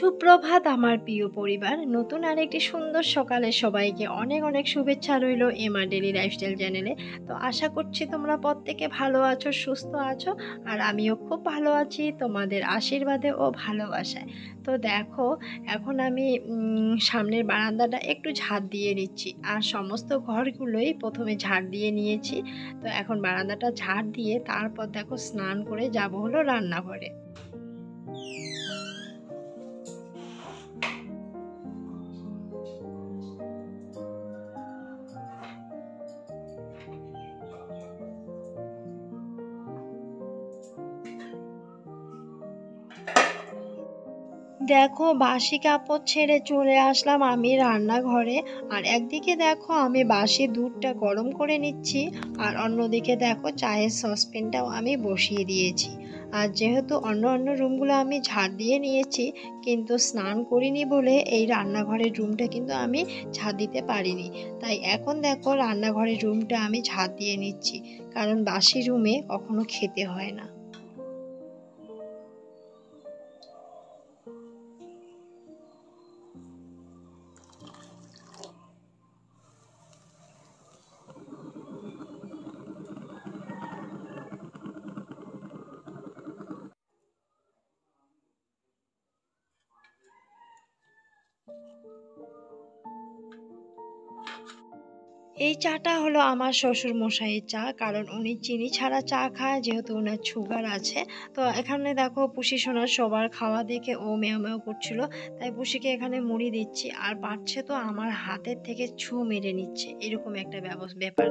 সুপ্রভাত আমার প্রিয় পরিবার, নতুন আরেকটি সুন্দর সকালে সবাইকে অনেক অনেক শুভেচ্ছা রইল এমআর ডেইলি লাইফস্টাইল চ্যানেলে। তো আশা করছি তোমরা প্রত্যেকে ভালো আছো, সুস্থ আছো, আর আমিও খুব ভালো আছি তোমাদের আশীর্বাদে ও ভালোবাসায়। তো দেখো, এখন আমি সামনের বারান্দাটা একটু ঝাড় দিয়ে নিচ্ছি, আর সমস্ত ঘরগুলোই প্রথমে ঝাড় দিয়ে নিয়েছি। তো এখন বারান্দাটা ঝাড় দিয়ে তারপর দেখো স্নান করে যাব হলো রান্নাঘরে। দেখো, বাসি কাপড় ছেড়ে চলে আসলাম আমি রান্নাঘরে। আর একদিকে দেখো আমি বাসি দুধটা গরম করে নিচ্ছি, আর অন্যদিকে দেখো চায়ের সসপ্যানটাও আমি বসিয়ে দিয়েছি। আর যেহেতু অন্য অন্য রুমগুলো আমি ঝাড় দিয়ে নিয়েছি, কিন্তু স্নান করিনি বলে এই রান্নাঘরের রুমটা কিন্তু আমি ঝাড় দিতে পারিনি। তাই এখন দেখো রান্নাঘরের রুমটা আমি ঝাড় দিয়ে নিচ্ছি, কারণ বাসি রুমে কখনো খেতে হয় না। এই চাটা হলো আমার শ্বশুর মশাইয়ের চা, কারণ উনি চিনি ছাড়া চা খায়, যেহেতু ওনার সুগার আছে। তো এখানে দেখো পুষি সোনার সবার খাওয়া দেখে ও মেও মেও করছিল, তাই পুষিকে এখানে মুড়ি দিচ্ছি, আর পারছে তো আমার হাতের থেকে ছু মেরে নিচ্ছে, এরকম একটা ব্যাপার।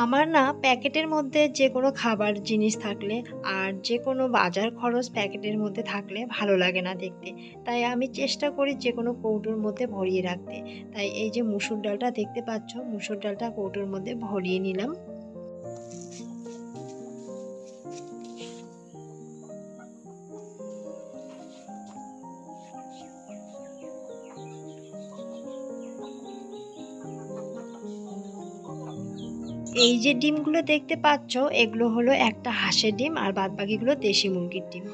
আমার না প্যাকেটের মধ্যে যে কোনো খাবার জিনিস থাকলে আর যে কোনো বাজার খরচ প্যাকেটের মধ্যে থাকলে ভালো লাগে না দেখতে। তাই আমি চেষ্টা করি যে কোনো কৌটোর মধ্যে ভরিয়ে রাখতে। তাই এই যে মুসুর ডালটা দেখতে পাচ্ছ, মুসুর ডালটা কৌটোর মধ্যে ভরিয়ে নিলাম। এই যে ডিমগুলো দেখতে পাচ্ছ, এগুলো হলো একটা হাঁসের ডিম, আর বাদবাকিগুলো দেশি মুরগির ডিম।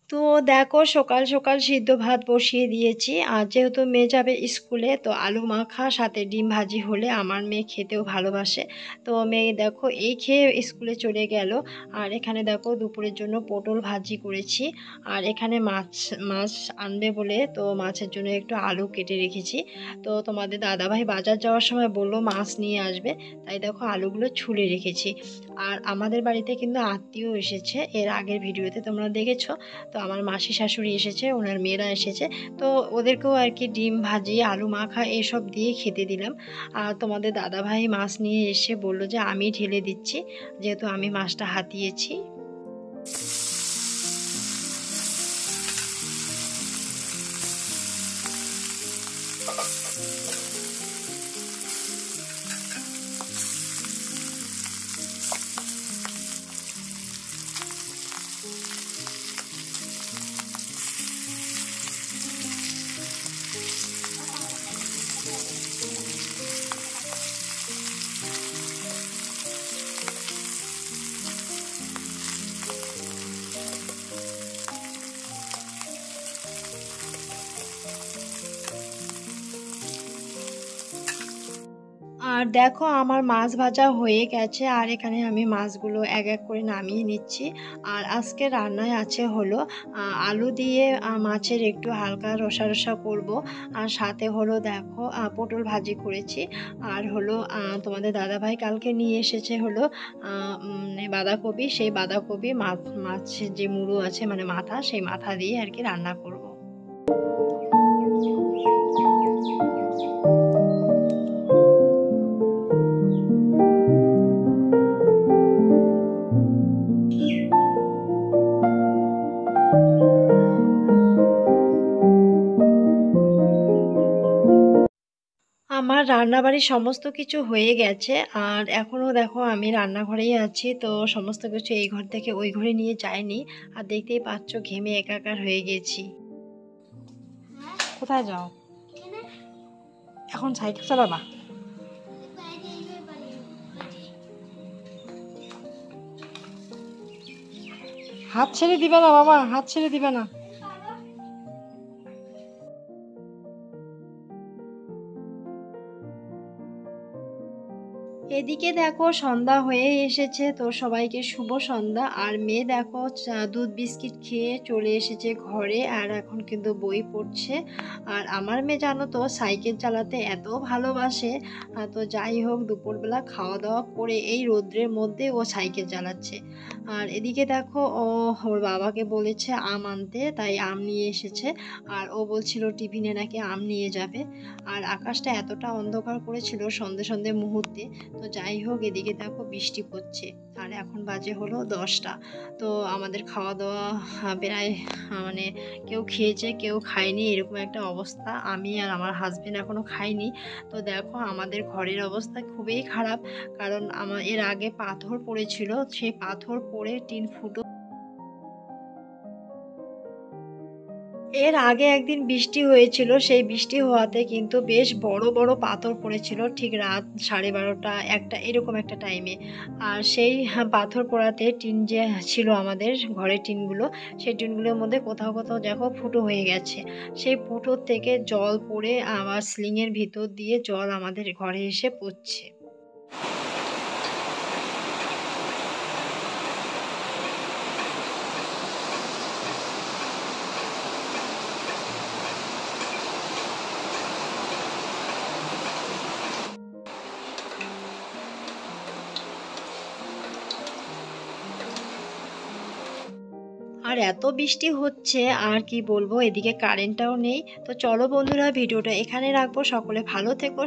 তো দেখো, সকাল সকাল সিদ্ধ ভাত বসিয়ে দিয়েছি, আর যেহেতু মেয়ে যাবে স্কুলে, তো আলু মাখা সাথে ডিম ভাজি হলে আমার মেয়ে খেতেও ভালোবাসে। তো মেয়ে দেখো এই খেয়ে স্কুলে চলে গেল। আর এখানে দেখো দুপুরের জন্য পটল ভাজি করেছি, আর এখানে মাছ মাছ আনবে বলে তো মাছের জন্য একটু আলু কেটে রেখেছি। তো তোমাদের দাদাভাই বাজার যাওয়ার সময় বললো মাছ নিয়ে আসবে, তাই দেখো আলুগুলো ছুলে রেখেছি। আর আমাদের বাড়িতে কিন্তু আত্মীয় এসেছে, এর আগের ভিডিওতে তোমরা দেখেছো। তো আমার মাসি শাশুড়ি এসেছে, ওনার মেয়েরা এসেছে। তো ওদেরকেও আর কি ডিম ভাজি আলু মাখা এসব দিয়ে খেতে দিলাম। আর তোমাদের দাদাভাই মাছ নিয়ে এসে বলল যে আমি ঢেলে দিচ্ছি, যেহেতু আমি মাছটা হাতিয়েছি। আর দেখো আমার মাছ ভাজা হয়ে গেছে, আর এখানে আমি মাছগুলো এক এক করে নামিয়ে নিচ্ছি। আর আজকে রান্নায় আছে হলো আলু দিয়ে মাছের একটু হালকা রসা রসা করব। আর সাথে হলো দেখো পটল ভাজি করেছি। আর হলো তোমাদের দাদাভাই কালকে নিয়ে এসেছে হলো বাঁধাকপি, সেই বাঁধাকপি মাছের যে মুড়ো আছে মানে মাথা, সেই মাথা দিয়ে আর কি রান্না করব। আমার রান্নাবাড়ির সমস্ত কিছু হয়ে গেছে, আর এখনও দেখো আমি রান্নাঘরেই আছি। তো সমস্ত কিছু এই ঘর থেকে ওই ঘরে নিয়ে যাইনি। আর দেখতেই পাচ্ছ ঘেমে একাকার হয়ে গেছি। কোথায় যাও? এখন সাইকেল চালাবা? হাত ছেড়ে দিবে না বাবা, হাত ছেড়ে দিবে না। এদিকে দেখো সন্ধ্যা হয়ে এসেছে, তো সবাইকে শুভ সন্ধ্যা। আর মেয়ে দেখো দুধ বিস্কিট খেয়ে চলে এসেছে ঘরে, আর এখন কিন্তু বই পড়ছে। আর আমার মেয়ে জানো তো সাইকেল চালাতে এত ভালোবাসে। তো যাই হোক দুপুরবেলা খাওয়া দাওয়া করে এই রোদ্রের মধ্যে ও সাইকেল চালাচ্ছে। আর এদিকে দেখো ওর বাবাকে বলেছে আম আনতে, তাই আম নিয়ে এসেছে। আর ও বলছিল টিফিনে নাকি আম নিয়ে যাবে। আর আকাশটা এতটা অন্ধকার করেছিল সন্ধে সন্ধে মুহূর্তে। তো যাই হোক এদিকে দেখো বৃষ্টি পড়ছে। আর এখন বাজে হলো 10টা। তো আমাদের খাওয়া দাওয়া প্রায় মানে কেউ খেয়েছে কেউ খায়নি, এরকম একটা অবস্থা। আমি আর আমার হাজবেন্ড এখনো খাইনি। তো দেখো আমাদের ঘরের অবস্থা খুবই খারাপ, কারণ এর আগে পাথর পড়েছিল, সেই পাথর পড়ে টিন ফুটো। এর আগে একদিন বৃষ্টি হয়েছিল, সেই বৃষ্টি হওয়াতে কিন্তু বেশ বড় বড় পাথর পড়েছিল ঠিক রাত 12:30 1টা এরকম একটা টাইমে। আর সেই পাথর পড়াতে টিন যে ছিল আমাদের ঘরের টিনগুলো, সেই টিনগুলোর মধ্যে কোথাও কোথাও দেখো ফুটো হয়ে গেছে। সেই ফুটোর থেকে জল পড়ে আবার স্লিংয়ের ভিতর দিয়ে জল আমাদের ঘরে এসে পড়ছে। আর এত বৃষ্টি হচ্ছে আর কি বলবো, এদিকে কারেন্টটাও নেই। তো চলো বন্ধুরা ভিডিওটা এখানে রাখবো, সকলে ভালো থেকো।